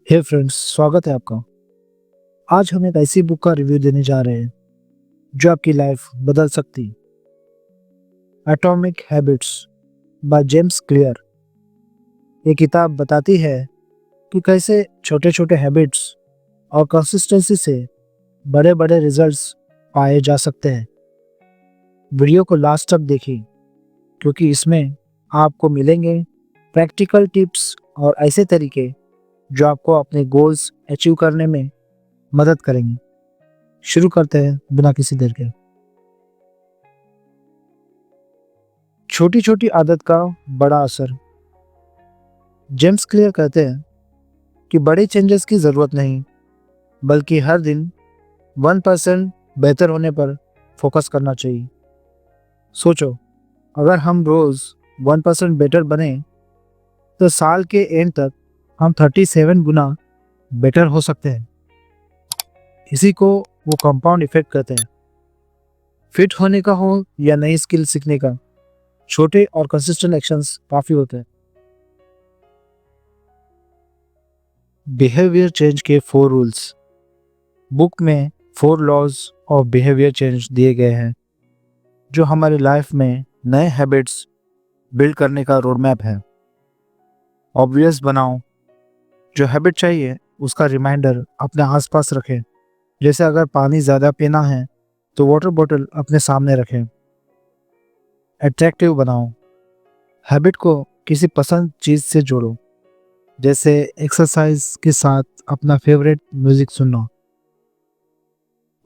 हे friends, स्वागत है आपका। आज हम एक ऐसी बुक का रिव्यू देने जा रहे हैं जो आपकी लाइफ बदल सकती है। Atomic habits by James clear. ये किताब बताती है कि कैसे छोटे छोटे हैबिट्स और कंसिस्टेंसी से बड़े बड़े रिजल्ट्स पाए जा सकते हैं। वीडियो को लास्ट तक देखिए क्योंकि इसमें आपको मिलेंगे प्रैक्टिकल टिप्स और ऐसे तरीके जो आपको अपने गोल्स अचीव करने में मदद करेंगे। शुरू करते हैं बिना किसी देर के। छोटी छोटी आदत का बड़ा असर। जेम्स क्लियर कहते हैं कि बड़े चेंजेस की जरूरत नहीं, बल्कि हर दिन 1% बेहतर होने पर फोकस करना चाहिए। सोचो, अगर हम रोज 1% बेटर बने तो साल के एंड तक हम 37 गुना बेटर हो सकते हैं। इसी को वो कंपाउंड इफेक्ट कहते हैं। फिट होने का हो या नई स्किल सीखने का, छोटे और कंसिस्टेंट एक्शंस काफी होते हैं। बिहेवियर चेंज के 4 रूल्स। बुक में 4 लॉज ऑफ बिहेवियर चेंज दिए गए हैं जो हमारी लाइफ में नए हैबिट्स बिल्ड करने का रोड मैप है। ऑब्वियस बनाओ, जो हैबिट चाहिए उसका रिमाइंडर अपने आसपास रखें। जैसे अगर पानी ज़्यादा पीना है तो वाटर बॉटल अपने सामने रखें। अट्रैक्टिव बनाओ, हैबिट को किसी पसंद चीज़ से जोड़ो, जैसे एक्सरसाइज के साथ अपना फेवरेट म्यूजिक सुनना।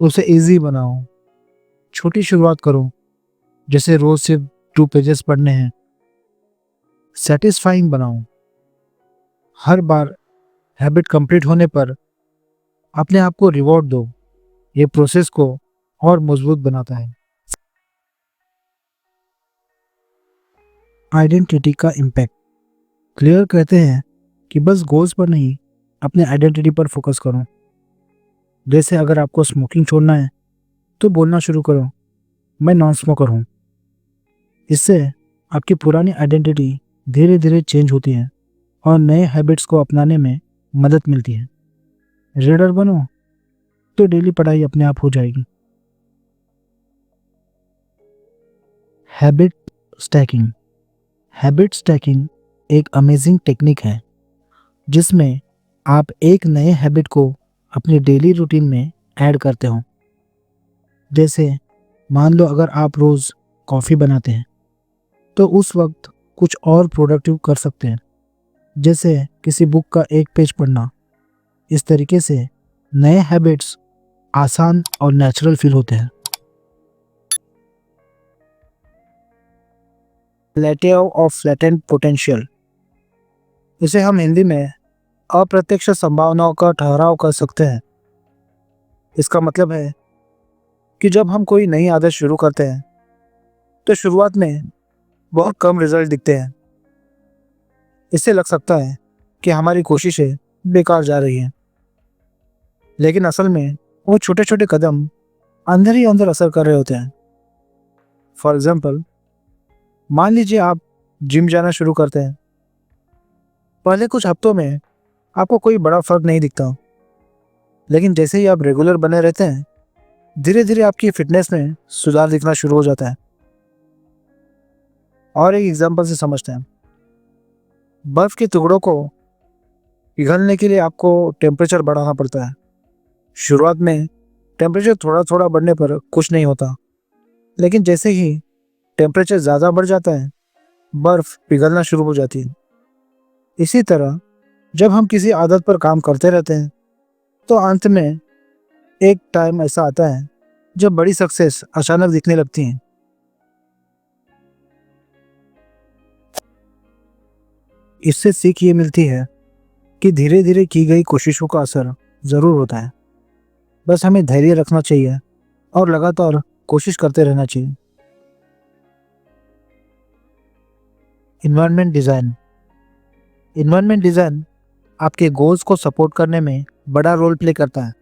उसे इजी बनाओ, छोटी शुरुआत करो, जैसे रोज सिर्फ 2 पेजेस पढ़ने हैं। सेटिस्फाइंग बनाओ, हर बार हैबिट कंप्लीट होने पर अपने आप को रिवॉर्ड दो। ये प्रोसेस को और मजबूत बनाता है। आइडेंटिटी का इम्पैक्ट। क्लियर कहते हैं कि बस गोल्स पर नहीं, अपने आइडेंटिटी पर फोकस करो। जैसे अगर आपको स्मोकिंग छोड़ना है तो बोलना शुरू करो, मैं नॉन स्मोकर हूँ। इससे आपकी पुरानी आइडेंटिटी धीरे धीरे चेंज होती है और नए हैबिट्स को अपनाने में मदद मिलती है। रीडर बनो तो डेली पढ़ाई अपने आप हो जाएगी। Habit stacking. हैबिट स्टैकिंग एक अमेजिंग टेक्निक है जिसमें आप एक नए हैबिट को अपनी डेली रूटीन में ऐड करते हो। जैसे मान लो, अगर आप रोज़ कॉफ़ी बनाते हैं तो उस वक्त कुछ और प्रोडक्टिव कर सकते हैं, जैसे किसी बुक का एक पेज पढ़ना। इस तरीके से नए हैबिट्स आसान और नेचुरल फील होते हैं। प्लेटेओ ऑफ लेटेंट पोटेंशियल। इसे हम हिंदी में अप्रत्यक्ष संभावनाओं का ठहराव कर सकते हैं। इसका मतलब है कि जब हम कोई नई आदत शुरू करते हैं तो शुरुआत में बहुत कम रिजल्ट दिखते हैं। इससे लग सकता है कि हमारी कोशिशें बेकार जा रही हैं, लेकिन असल में वो छोटे छोटे कदम अंदर ही अंदर असर कर रहे होते हैं। फॉर एग्जाम्पल, मान लीजिए आप जिम जाना शुरू करते हैं। पहले कुछ हफ्तों में आपको कोई बड़ा फर्क नहीं दिखता, लेकिन जैसे ही आप रेगुलर बने रहते हैं, धीरे धीरे आपकी फिटनेस में सुधार दिखना शुरू हो जाता है। और एक एग्जाम्पल से समझते हैं। बर्फ के टुकड़ों को पिघलने के लिए आपको टेम्परेचर बढ़ाना पड़ता है। शुरुआत में टेम्परेचर थोड़ा थोड़ा बढ़ने पर कुछ नहीं होता, लेकिन जैसे ही टेम्परेचर ज़्यादा बढ़ जाता है, बर्फ पिघलना शुरू हो जाती है। इसी तरह जब हम किसी आदत पर काम करते रहते हैं तो अंत में एक टाइम ऐसा आता है जब बड़ी सक्सेस अचानक दिखने लगती हैं। इससे सीख ये मिलती है कि धीरे धीरे की गई कोशिशों का असर ज़रूर होता है। बस हमें धैर्य रखना चाहिए और लगातार कोशिश करते रहना चाहिए। Environment design. इन्वायरमेंट डिज़ाइन आपके गोल्स को सपोर्ट करने में बड़ा रोल प्ले करता है।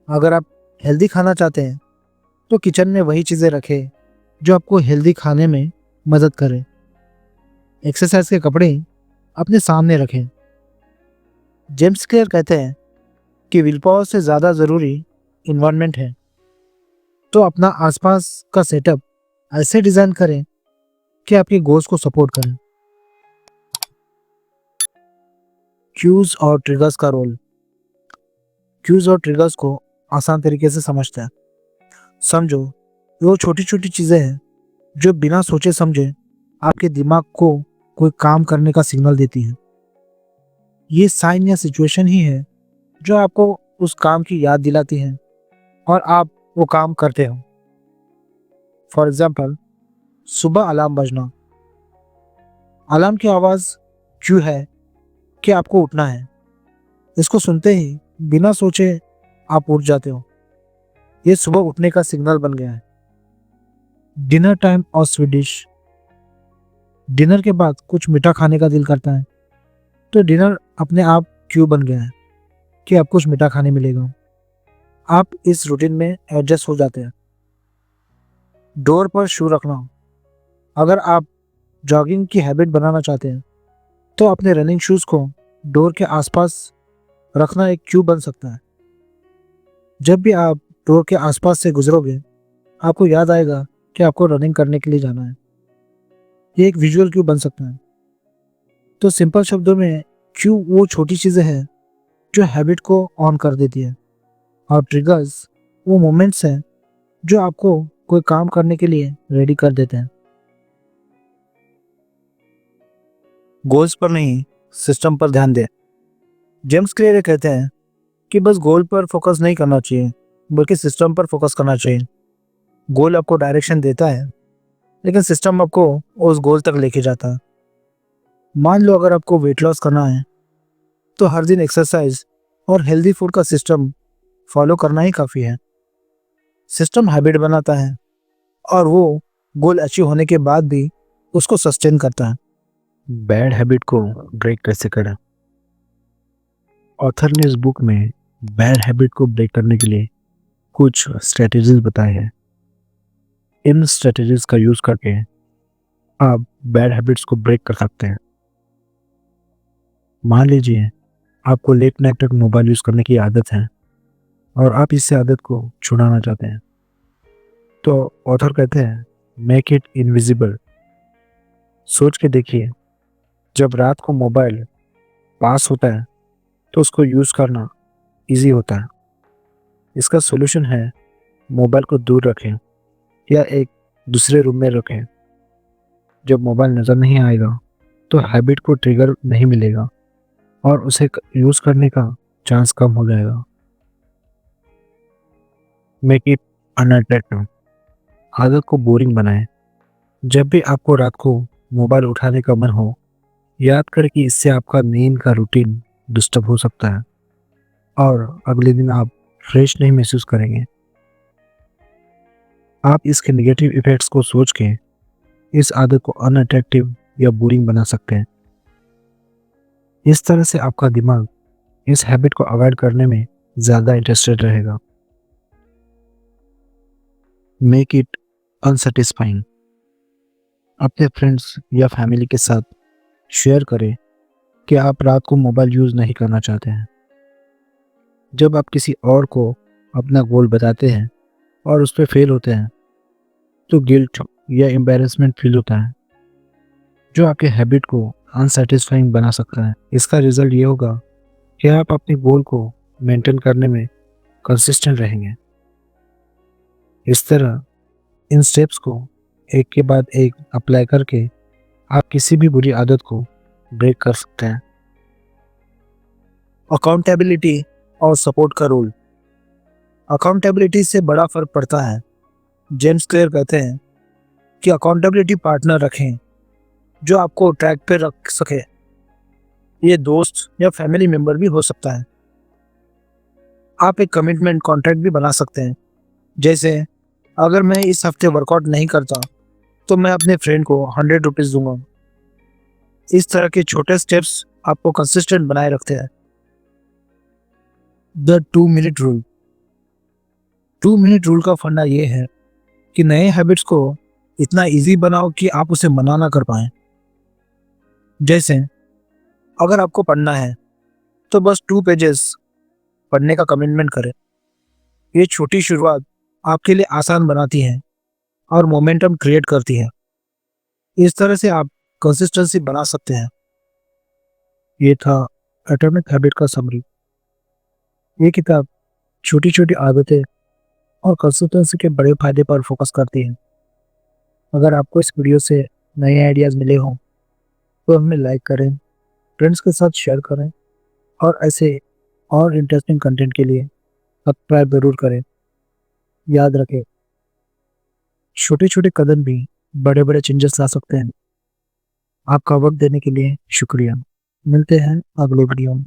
अगर आप हेल्दी खाना चाहते हैं तो किचन में वही चीज़ें रखें जो आपको हेल्दी खाने में मदद करें। एक्सरसाइज के कपड़े अपने सामने रखें। जेम्स क्लियर कहते हैं कि विल पावर से ज़्यादा ज़रूरी इन्वायरमेंट है। तो अपना आसपास का सेटअप ऐसे डिज़ाइन करें कि आपके गोल्स को सपोर्ट करें। क्यूज और ट्रिगर्स का रोल। क्यूज और ट्रिगर्स को आसान तरीके से समझते हैं। समझो, वो छोटी छोटी चीज़ें हैं जो बिना सोचे समझे आपके दिमाग को कोई काम करने का सिग्नल देती हैं। ये साइन या सिचुएशन ही है जो आपको उस काम की याद दिलाती है और आप वो काम करते हो। फॉर एग्जाम्पल, सुबह अलार्म बजना। अलार्म की आवाज़ क्यू है कि आपको उठना है। इसको सुनते ही बिना सोचे आप उठ जाते हो। ये सुबह उठने का सिग्नल बन गया है। डिनर टाइम और स्वीट डिश। डिनर के बाद कुछ मीठा खाने का दिल करता है, तो डिनर अपने आप क्यू बन गया है कि अब कुछ मीठा खाने मिलेगा। आप इस रूटीन में एडजस्ट हो जाते हैं। डोर पर शू रखना। अगर आप जॉगिंग की हैबिट बनाना चाहते हैं तो अपने रनिंग शूज़ को डोर के आसपास रखना एक क्यू बन सकता है। जब भी आप डोर के आसपास से गुजरोगे, आपको याद आएगा कि आपको रनिंग करने के लिए जाना है। ये एक विजुअल क्यू बन सकता है। तो सिंपल शब्दों में, क्यू वो छोटी चीज़ें हैं जो हैबिट को ऑन कर देती है, और ट्रिगर्स वो मोमेंट्स हैं जो आपको कोई काम करने के लिए रेडी कर देते हैं। गोल्स पर नहीं, सिस्टम पर ध्यान दें। जेम्स क्लियर कहते हैं कि बस गोल पर फोकस नहीं करना चाहिए, बल्कि सिस्टम पर फोकस करना चाहिए। गोल आपको डायरेक्शन देता है, लेकिन सिस्टम आपको उस गोल तक लेके जाता है। मान लो, अगर आपको वेट लॉस करना है तो हर दिन एक्सरसाइज और हेल्दी फूड का सिस्टम फॉलो करना ही काफ़ी है। सिस्टम हैबिट बनाता है और वो गोल अचीव होने के बाद भी उसको सस्टेन करता है। बैड हैबिट को ब्रेक कैसे करें? ऑथर ने इस बुक में बैड हैबिट को ब्रेक करने के लिए कुछ स्ट्रेटजीज बताए हैं। इन स्ट्रेटजीज का यूज़ करके आप बैड हैबिट्स को ब्रेक कर सकते हैं। मान लीजिए आपको लेट नाइट तक मोबाइल यूज़ करने की आदत है और आप इससे आदत को छुड़ाना चाहते हैं। तो ऑथर कहते हैं, मेक इट इनविजिबल। सोच के देखिए, जब रात को मोबाइल पास होता है तो उसको यूज़ करना इजी होता है। इसका सॉल्यूशन है, मोबाइल को दूर रखें या एक दूसरे रूम में रखें। जब मोबाइल नज़र नहीं आएगा तो हैबिट को ट्रिगर नहीं मिलेगा और उसे यूज़ करने का चांस कम हो जाएगा। Make it unattractive. आदत को बोरिंग बनाएं। जब भी आपको रात को मोबाइल उठाने का मन हो, याद करें कि इससे आपका नींद का रूटीन डिस्टर्ब हो सकता है और अगले दिन आप फ्रेश नहीं महसूस करेंगे। आप इसके नेगेटिव इफ़ेक्ट्स को सोच के इस आदत को अनअट्रैक्टिव या बोरिंग बना सकते हैं। इस तरह से आपका दिमाग इस हैबिट को अवॉइड करने में ज़्यादा इंटरेस्टेड रहेगा। Make it unsatisfying. अपने फ्रेंड्स या फैमिली के साथ शेयर करें कि आप रात को मोबाइल यूज़ नहीं करना चाहते हैं। जब आप किसी और को अपना गोल बताते हैं और उस पर फेल होते हैं तो गिल्ट या एम्बैरेसमेंट फील होता है, जो आपके हैबिट को अनसेटिस्फाइंग बना सकता है। इसका रिजल्ट ये होगा कि आप अपने गोल को मेंटेन करने में कंसिस्टेंट रहेंगे। इस तरह इन स्टेप्स को एक के बाद एक अप्लाई करके आप किसी भी बुरी आदत को ब्रेक कर सकते हैं। अकाउंटेबिलिटी और सपोर्ट का रोल। अकाउंटेबिलिटी से बड़ा फर्क पड़ता है। जेम्स क्लियर कहते हैं कि अकाउंटेबिलिटी पार्टनर रखें जो आपको ट्रैक पे रख सके। ये दोस्त या फैमिली मेंबर भी हो सकता है। आप एक कमिटमेंट कॉन्ट्रैक्ट भी बना सकते हैं, जैसे अगर मैं इस हफ्ते वर्कआउट नहीं करता तो मैं अपने फ्रेंड को 100 रुपीज़ दूंगा। इस तरह के छोटे स्टेप्स आपको कंसिस्टेंट बनाए रखते हैं। The 2 minute rule. 2 minute rule का फंडा ये है कि नए हैबिट्स को इतना इजी बनाओ कि आप उसे मना ना कर पाएं। जैसे अगर आपको पढ़ना है तो बस 2 पेजेस पढ़ने का कमिटमेंट करें। ये छोटी शुरुआत आपके लिए आसान बनाती है और मोमेंटम क्रिएट करती है। इस तरह से आप कंसिस्टेंसी बना सकते हैं। ये था एटॉमिक हैबिट का समरी। ये किताब छोटी छोटी आदतें और कंसिस्टेंसी के बड़े फायदे पर फोकस करती है। अगर आपको इस वीडियो से नए आइडियाज़ मिले हों तो हमें लाइक करें, फ्रेंड्स के साथ शेयर करें और ऐसे और इंटरेस्टिंग कंटेंट के लिए सब्सक्राइब ज़रूर करें। याद रखें, छोटे छोटे कदम भी बड़े बड़े चेंजेस ला सकते हैं। आपका वक्त देने के लिए शुक्रिया। मिलते हैं अगले वीडियो में।